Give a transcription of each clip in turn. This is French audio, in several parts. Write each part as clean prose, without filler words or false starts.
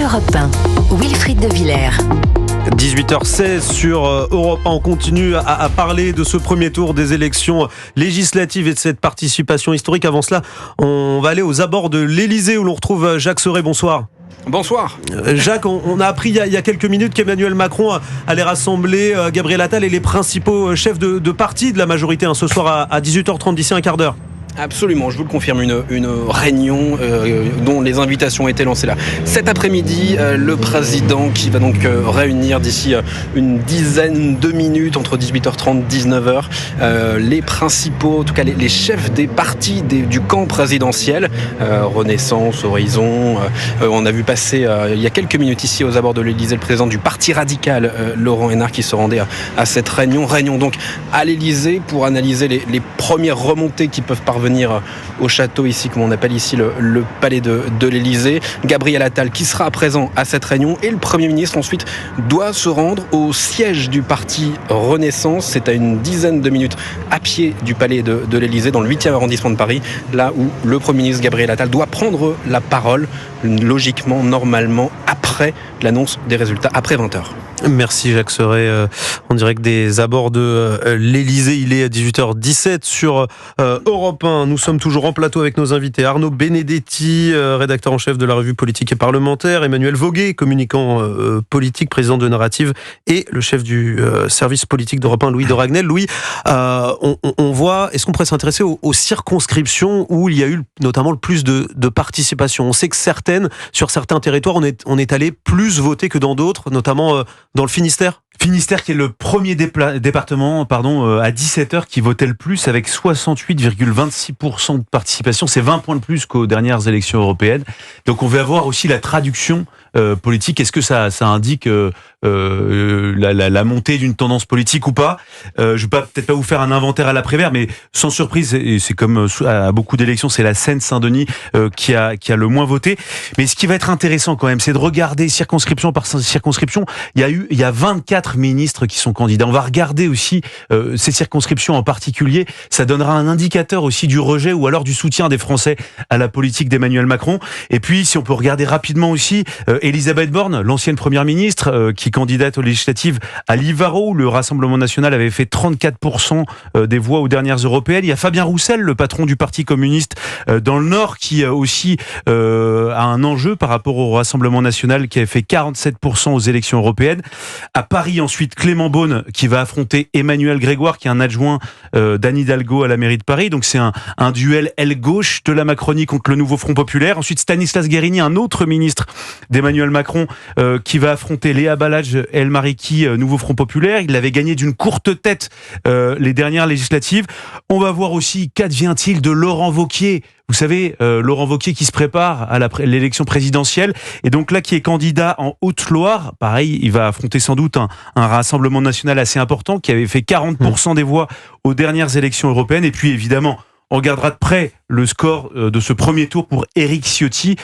Europe 1, Wilfried de Villers. 18h16 sur Europe 1, on continue à parler de ce premier tour des élections législatives et de cette participation historique. Avant cela, on va aller aux abords de l'Elysée où l'on retrouve Jacques Serret. Bonsoir. Bonsoir. Jacques, on a appris il y a quelques minutes qu'Emmanuel Macron allait rassembler Gabriel Attal et les principaux chefs de parti de la majorité ce soir à 18h30, d'ici un quart d'heure. Absolument, je vous le confirme, une réunion dont les invitations ont été lancées là. Cet après-midi, le président qui va donc réunir d'ici une dizaine de minutes, entre 18h30 et 19h, les principaux, en tout cas les chefs des partis du camp présidentiel, Renaissance, Horizon. On a vu passer il y a quelques minutes ici aux abords de l'Elysée le président du Parti radical, Laurent Hénart, qui se rendait à cette réunion. Réunion donc à l'Elysée pour analyser les premières remontées qui peuvent parvenir au château ici, comme on appelle ici le palais de l'Elysée. Gabriel Attal qui sera présent à cette réunion et le Premier ministre ensuite doit se rendre au siège du parti Renaissance. C'est à une dizaine de minutes à pied du palais de l'Elysée, dans le 8e arrondissement de Paris, là où le Premier ministre Gabriel Attal doit prendre la parole, logiquement, normalement, après l'annonce des résultats, après 20h. Merci Jacques Serret, en direct des abords de l'Elysée. Il est à 18h17 sur Europe 1. Nous sommes toujours en plateau avec nos invités. Arnaud Benedetti, rédacteur en chef de la revue politique et parlementaire. Emmanuel Voguet, communicant politique, président de Narrative, et le chef du service politique d'Europe 1, Louis de Ragnel. Louis, on voit, est-ce qu'on pourrait s'intéresser aux circonscriptions où il y a eu notamment le plus de participation? On sait que sur certains territoires, on est allé plus voter que dans d'autres, notamment dans le Finistère. Finistère qui est le premier département à 17h qui votait le plus, avec 68,26% de participation. C'est 20 points de plus qu'aux dernières élections européennes. Donc on va voir aussi la traduction politique. Est-ce que ça indique la montée d'une tendance politique ou pas? Je ne vais peut-être pas vous faire un inventaire à l'après-vert, mais sans surprise, et c'est comme à beaucoup d'élections, c'est la Seine-Saint-Denis qui a le moins voté. Mais ce qui va être intéressant quand même, c'est de regarder circonscription par circonscription. Il y a 24 ministres qui sont candidats. On va regarder aussi ces circonscriptions en particulier. Ça donnera un indicateur aussi du rejet ou alors du soutien des Français à la politique d'Emmanuel Macron. Et puis, si on peut regarder rapidement aussi, Elisabeth Borne, l'ancienne première ministre, qui candidate aux législatives à Livarot, où le Rassemblement national avait fait 34% des voix aux dernières européennes. Il y a Fabien Roussel, le patron du Parti communiste dans le Nord, qui aussi a un enjeu par rapport au Rassemblement national, qui avait fait 47% aux élections européennes. À Paris, ensuite, Clément Beaune, qui va affronter Emmanuel Grégoire, qui est un adjoint d'Anne Hidalgo à la mairie de Paris. Donc c'est un duel aile-gauche de la Macronie contre le nouveau Front populaire. Ensuite, Stanislas Guerini, un autre ministre d'Emmanuel Macron, qui va affronter Léa Balaj El Mariki, nouveau Front populaire. Il avait gagné d'une courte tête les dernières législatives. On va voir aussi qu'advient-il de Laurent Wauquiez. Vous savez, Laurent Wauquiez qui se prépare à l'élection présidentielle, et donc là qui est candidat en Haute-Loire. Pareil, il va affronter sans doute un Rassemblement national assez important qui avait fait 40% des voix aux dernières élections européennes. Et puis évidemment, on regardera de près le score de ce premier tour pour Éric Ciotti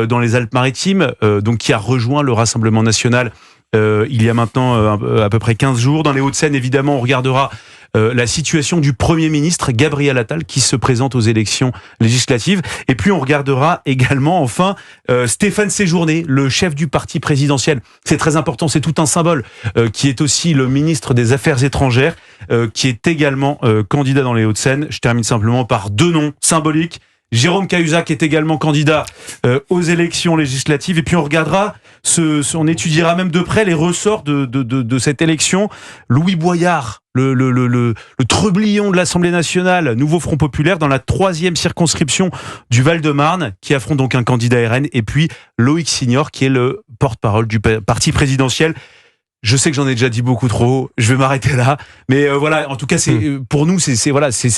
dans les Alpes-Maritimes, donc qui a rejoint le Rassemblement national il y a maintenant à peu près 15 jours. Dans les Hauts-de-Seine, évidemment, on regardera la situation du Premier ministre Gabriel Attal qui se présente aux élections législatives. Et puis on regardera également enfin Stéphane Séjourné, le chef du parti présidentiel. C'est très important, c'est tout un symbole, qui est aussi le ministre des Affaires étrangères, qui est également candidat dans les Hauts-de-Seine. Je termine simplement par deux noms symboliques. Jérôme Cahuzac est également candidat aux élections législatives. Et puis on regardera, on étudiera même de près les ressorts de cette élection. Louis Boyard, le trublion de l'Assemblée nationale, nouveau Front populaire, dans la 3e circonscription du Val-de-Marne, qui affronte donc un candidat RN. Et puis Loïc Signor, qui est le porte-parole du parti présidentiel. Je sais que j'en ai déjà dit beaucoup trop, je vais m'arrêter là. Mais voilà, en tout cas, pour nous, c'est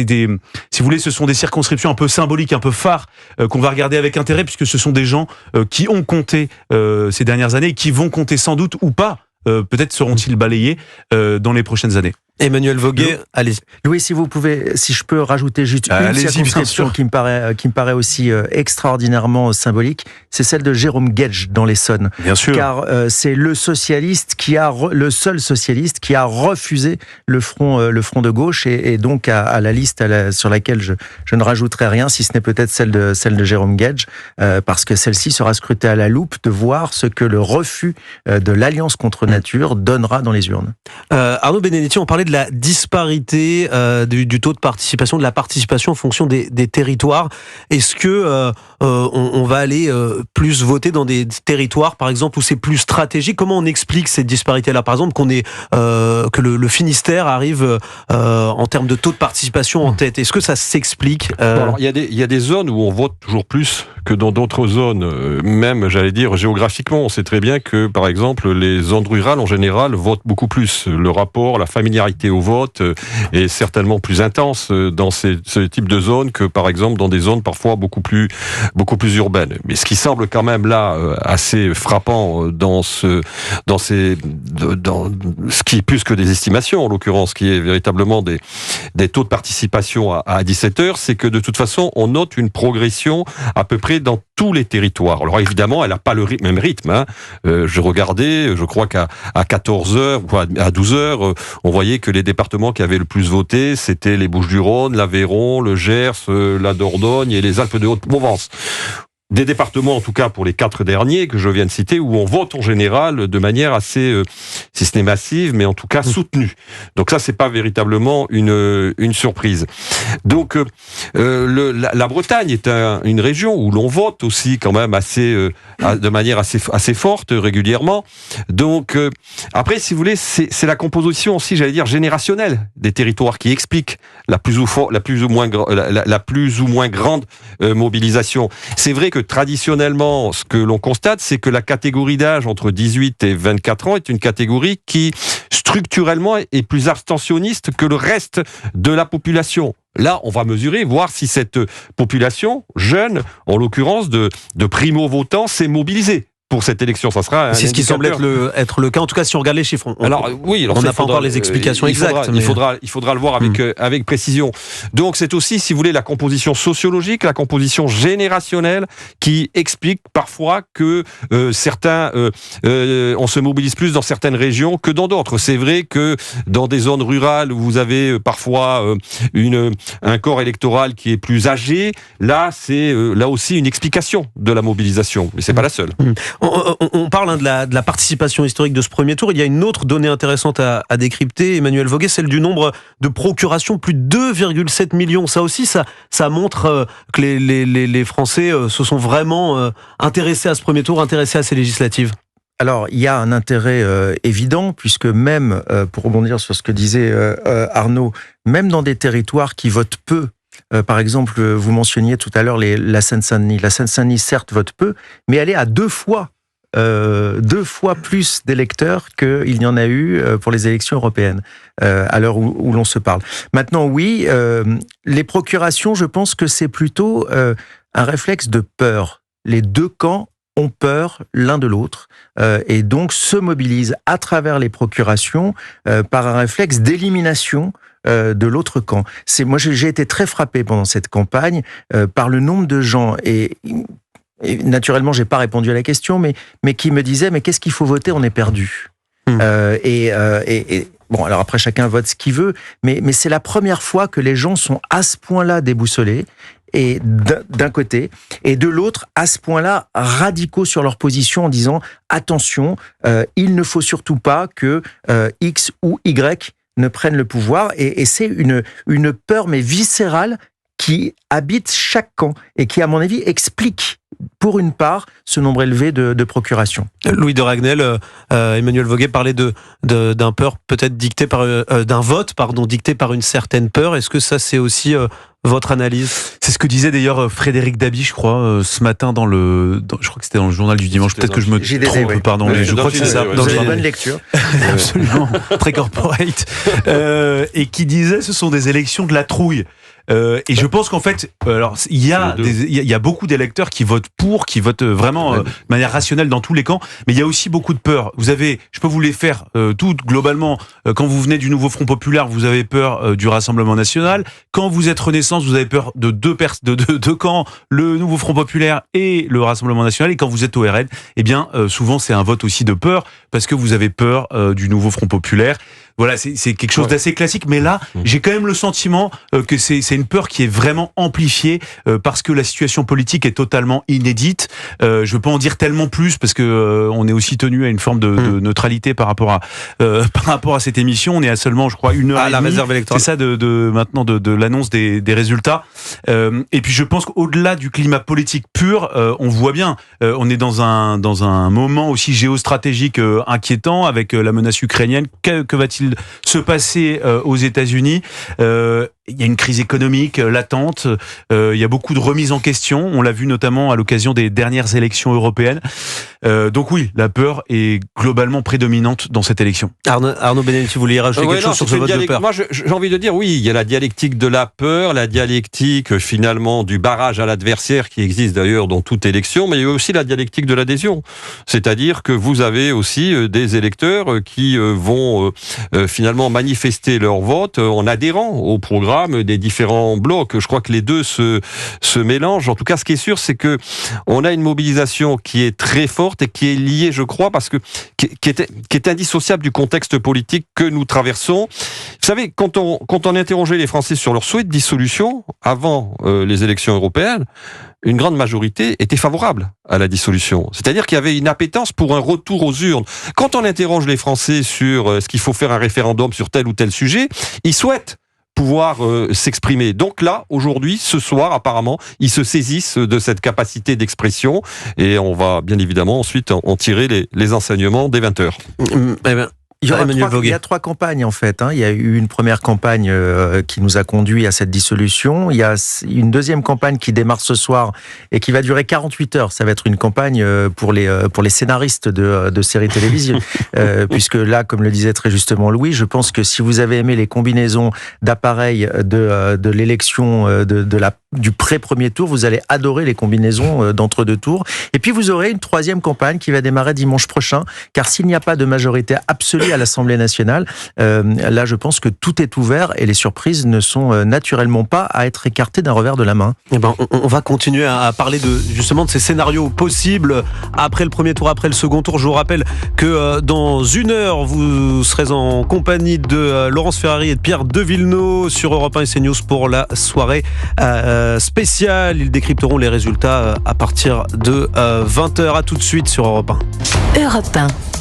des, si vous voulez, ce sont des circonscriptions un peu symboliques, un peu phares, qu'on va regarder avec intérêt, puisque ce sont des gens qui ont compté ces dernières années et qui vont compter sans doute ou pas. Peut-être seront-ils balayés dans les prochaines années. Emmanuel Voguet, allez. Louis, si je peux rajouter juste une circonscription qui me paraît aussi extraordinairement symbolique, c'est celle de Jérôme Guedj dans l'Essonne. Bien sûr. Car c'est le seul socialiste qui a refusé le front de gauche et donc à la liste sur laquelle je ne rajouterai rien, si ce n'est peut-être celle de Jérôme Guedj, parce que celle-ci sera scrutée à la loupe de voir ce que le refus de l'Alliance contre nature donnera dans les urnes. Arnaud Benedetti, on parlait de la disparité du taux de participation, de la participation en fonction des territoires. Est-ce que on va aller plus voter dans des territoires, par exemple, où c'est plus stratégique? Comment on explique cette disparité-là? Par exemple, que le Finistère arrive en termes de taux de participation en tête. Est-ce que ça s'explique? Alors, il y a des zones où on vote toujours plus que dans d'autres zones, même, j'allais dire, géographiquement. On sait très bien que, par exemple, les zones rurales, en général, votent beaucoup plus. Le rapport, la familiarité au vote est certainement plus intense dans ce type de zones que, par exemple, dans des zones parfois beaucoup plus urbaines. Mais ce qui semble quand même là assez frappant dans ce qui est plus que des estimations, en l'occurrence, qui est véritablement des taux de participation à 17h, c'est que de toute façon, on note une progression à peu près dans tous les territoires. Alors évidemment, elle n'a pas le même rythme. Je regardais, je crois qu'à 14h ou à 12h, on voyait que les départements qui avaient le plus voté, c'était les Bouches-du-Rhône, l'Aveyron, le Gers, la Dordogne et les Alpes de Haute-Provence. Des départements, en tout cas pour les 4 derniers que je viens de citer, où on vote en général de manière assez, si ce n'est massive, mais en tout cas soutenue. Donc ça, c'est pas véritablement une surprise. Donc la Bretagne est une région où l'on vote aussi quand même de manière assez forte régulièrement. Donc après, si vous voulez, c'est la composition aussi, j'allais dire, générationnelle des territoires qui explique la plus ou moins grande mobilisation. C'est vrai que traditionnellement, ce que l'on constate, c'est que la catégorie d'âge entre 18 et 24 ans est une catégorie qui, structurellement, est plus abstentionniste que le reste de la population. Là, on va mesurer, voir si cette population jeune, en l'occurrence de primo-votants, s'est mobilisée. Pour cette élection, ça sera c'est ce qui semble être le cas. En tout cas, si on regarde les chiffres, on n'a pas encore les explications exactes. Il faudra le voir avec précision. Donc, c'est aussi, si vous voulez, la composition sociologique, la composition générationnelle qui explique parfois que certains, on se mobilise plus dans certaines régions que dans d'autres. C'est vrai que dans des zones rurales où vous avez parfois un corps électoral qui est plus âgé, là, c'est là aussi une explication de la mobilisation. Mais c'est pas la seule. On parle de la participation historique de ce premier tour. Il y a une autre donnée intéressante à décrypter, Emmanuel Voguet, celle du nombre de procurations, plus de 2,7 millions. Ça aussi, ça montre que les Français se sont vraiment intéressés à ce premier tour, intéressés à ces législatives. Alors, il y a un intérêt évident, puisque même, pour rebondir sur ce que disait Arnaud, même dans des territoires qui votent peu, par exemple, vous mentionniez tout à l'heure la Seine-Saint-Denis. La Seine-Saint-Denis, certes, vote peu, mais elle est à 2 fois plus d'électeurs qu'il y en a eu pour les élections européennes, à l'heure où l'on se parle. Maintenant, oui, les procurations, je pense que c'est plutôt un réflexe de peur. Les 2 camps ont peur l'un de l'autre et donc se mobilisent à travers les procurations par un réflexe d'élimination de l'autre camp. Moi, j'ai été très frappé pendant cette campagne par le nombre de gens et naturellement, j'ai pas répondu à la question, mais qui me disaient mais qu'est-ce qu'il faut voter, on est perdu. Bon, alors après chacun vote ce qu'il veut, mais c'est la première fois que les gens sont à ce point-là déboussolés. Et d'un côté, et de l'autre, à ce point-là, radicaux sur leur position en disant attention, il ne faut surtout pas que X ou Y ne prennent le pouvoir, et c'est une peur mais viscérale qui habite chaque camp et qui, à mon avis, explique pour une part ce nombre élevé de procurations. Louis de Ragnel, Emmanuel Voguet parlait d'un peur peut-être dicté par d'un vote dicté par une certaine peur. Est-ce que ça c'est aussi votre analyse? C'est ce que disait d'ailleurs Frédéric Dabi, je crois, ce matin je crois que c'était dans le journal du dimanche. Peut-être que je me trompe, oui. Pardon, mais je crois que c'est ça. Dans une bonne lecture. Absolument, très corporate. Et qui disait ce sont des élections de la trouille. Et je pense qu'en fait, alors il y a beaucoup d'électeurs qui votent pour, qui votent vraiment de manière rationnelle dans tous les camps, mais il y a aussi beaucoup de peur. Je peux vous les faire toutes globalement. Quand vous venez du Nouveau Front Populaire, vous avez peur du Rassemblement National. Quand vous êtes Renaissance, vous avez peur de deux camps, le Nouveau Front Populaire et le Rassemblement National. Et quand vous êtes au RN, eh bien souvent c'est un vote aussi de peur parce que vous avez peur du Nouveau Front Populaire. Voilà, c'est quelque chose d'assez classique, mais là, j'ai quand même le sentiment que c'est une peur qui est vraiment amplifiée parce que la situation politique est totalement inédite. Je veux pas en dire tellement plus parce que on est aussi tenu à une forme de neutralité par rapport à cette émission. On est à seulement, je crois, 1 heure et la demie. réserve électorale. C'est ça maintenant de l'annonce des résultats. Et puis je pense qu'au-delà du climat politique pur, on voit bien, on est dans un moment aussi géostratégique inquiétant avec la menace ukrainienne. Que va-t-il se passer aux États-Unis? Il y a une crise économique latente, il y a beaucoup de remises en question, on l'a vu notamment à l'occasion des dernières élections européennes. Donc oui, la peur est globalement prédominante dans cette élection. Arnaud Benedetti, vous vouliez rajouter quelque chose sur ce vote de peur? Moi, j'ai envie de dire, oui, il y a la dialectique de la peur, la dialectique finalement du barrage à l'adversaire qui existe d'ailleurs dans toute élection, mais il y a aussi la dialectique de l'adhésion. C'est-à-dire que vous avez aussi des électeurs qui vont finalement manifester leur vote en adhérant au programme des différents blocs. Je crois que les deux se mélangent. En tout cas, ce qui est sûr, c'est que on a une mobilisation qui est très forte et qui est liée, je crois, parce que qui est indissociable du contexte politique que nous traversons. Vous savez, quand on interrogeait les Français sur leur souhait de dissolution avant les élections européennes, une grande majorité était favorable à la dissolution. C'est-à-dire qu'il y avait une appétence pour un retour aux urnes. Quand on interroge les Français sur ce qu'il faut faire un référendum sur tel ou tel sujet, ils souhaitent pouvoir s'exprimer. Donc là, aujourd'hui, ce soir, apparemment, ils se saisissent de cette capacité d'expression et on va bien évidemment ensuite en tirer les enseignements dès 20h. Il y a 3 campagnes en fait. Il y a eu une première campagne qui nous a conduit à cette dissolution. Il y a une deuxième campagne qui démarre ce soir et qui va durer 48 heures. Ça va être une campagne pour les scénaristes de séries télévisées. Puisque là, comme le disait très justement Louis, je pense que si vous avez aimé les combinaisons d'appareils de l'élection du pré-premier tour, vous allez adorer les combinaisons d'entre-deux tours. Et puis vous aurez une troisième campagne qui va démarrer dimanche prochain, car s'il n'y a pas de majorité absolue à l'Assemblée nationale, là je pense que tout est ouvert et les surprises ne sont naturellement pas à être écartées d'un revers de la main. Eh ben, on va continuer à parler justement de ces scénarios possibles après le premier tour, après le second tour. Je vous rappelle que dans 1 heure, vous serez en compagnie de Laurence Ferrari et de Pierre de Villeneuve sur Europe 1 et CNews pour la soirée spéciale. Ils décrypteront les résultats à partir de 20h. À tout de suite sur Europe 1. Europe 1.